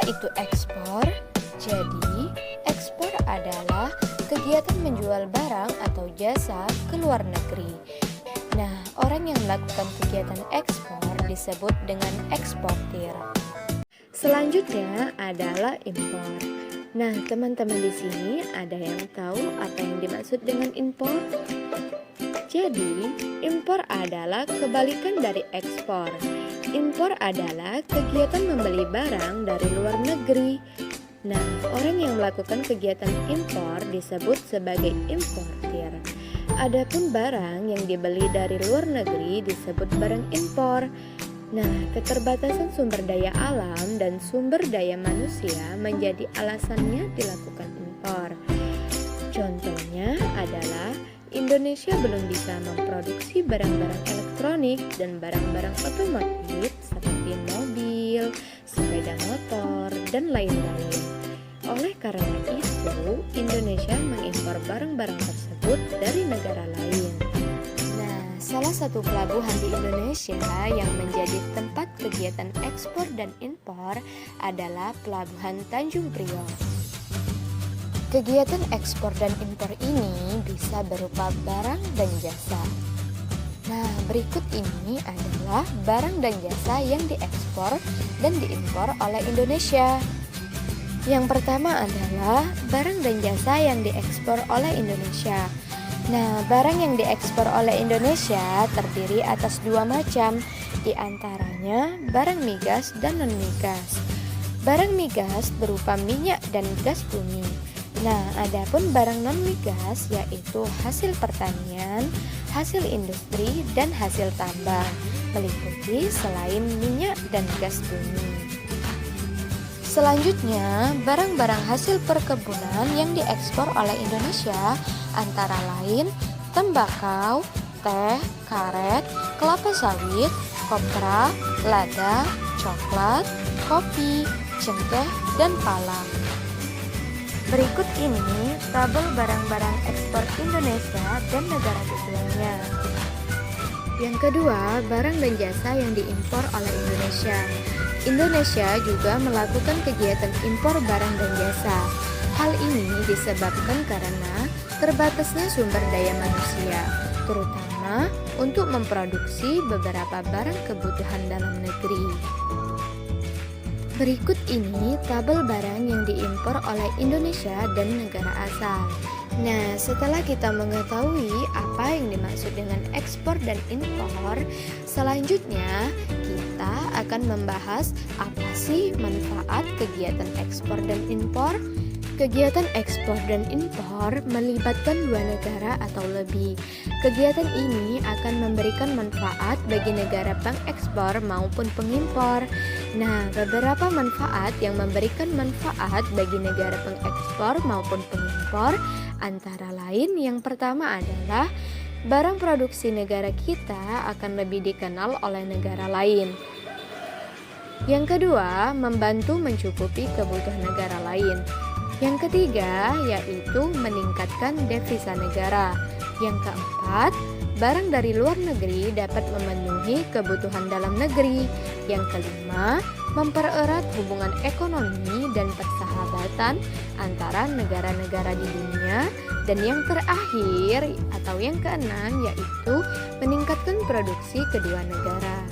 itu ekspor? Jadi, ekspor adalah kegiatan menjual barang atau jasa ke luar negeri. Nah, orang yang melakukan kegiatan ekspor disebut dengan eksportir. Selanjutnya adalah impor. Nah, teman-teman di sini ada yang tahu apa yang dimaksud dengan impor? Jadi, impor adalah kebalikan dari ekspor. Impor adalah kegiatan membeli barang dari luar negeri. Nah, orang yang melakukan kegiatan impor disebut sebagai importir. Adapun barang yang dibeli dari luar negeri disebut barang impor. Nah, keterbatasan sumber daya alam dan sumber daya manusia menjadi alasannya dilakukan impor. Contohnya adalah Indonesia belum bisa memproduksi barang-barang elektronik dan barang-barang otomotif seperti mobil, sepeda motor, dan lain-lain. Oleh karena itu, Indonesia mengimpor barang-barang tersebut dari negara lain. Nah, salah satu pelabuhan di Indonesia yang menjadi tempat kegiatan ekspor dan impor adalah Pelabuhan Tanjung Priok. Kegiatan ekspor dan impor ini bisa berupa barang dan jasa. Nah, berikut ini adalah barang dan jasa yang diekspor dan diimpor oleh Indonesia. Yang pertama adalah barang dan jasa yang diekspor oleh Indonesia. Nah, barang yang diekspor oleh Indonesia terdiri atas dua macam, di antaranya barang migas dan non-migas. Barang migas berupa minyak dan gas bumi. Nah, adapun barang non-migas yaitu hasil pertanian, hasil industri, dan hasil tambang, meliputi selain minyak dan gas bumi. Selanjutnya, barang-barang hasil perkebunan yang diekspor oleh Indonesia antara lain tembakau, teh, karet, kelapa sawit, kopra, lada, coklat, kopi, cengkeh, dan pala. Berikut ini tabel barang-barang ekspor Indonesia dan negara tujuannya. Yang kedua, barang dan jasa yang diimpor oleh Indonesia. Indonesia juga melakukan kegiatan impor barang dan jasa. Hal ini disebabkan karena terbatasnya sumber daya manusia, terutama untuk memproduksi beberapa barang kebutuhan dalam negeri. Berikut ini tabel barang yang diimpor oleh Indonesia dan negara asal. Nah, setelah kita mengetahui apa yang dimaksud dengan ekspor dan impor, selanjutnya kita akan membahas apa sih manfaat kegiatan ekspor dan impor. Kegiatan ekspor dan impor melibatkan dua negara atau lebih. Kegiatan ini akan memberikan manfaat bagi negara pengekspor maupun pengimpor. Nah, beberapa manfaat yang memberikan manfaat bagi negara pengekspor maupun pengimpor antara lain yang pertama adalah barang produksi negara kita akan lebih dikenal oleh negara lain. Yang kedua, membantu mencukupi kebutuhan negara lain. Yang ketiga, yaitu meningkatkan devisa negara. Yang keempat, barang dari luar negeri dapat memenuhi kebutuhan dalam negeri. Yang kelima, mempererat hubungan ekonomi dan persahabatan antara negara-negara di dunia. Dan yang terakhir atau yang keenam yaitu meningkatkan produksi kedua negara.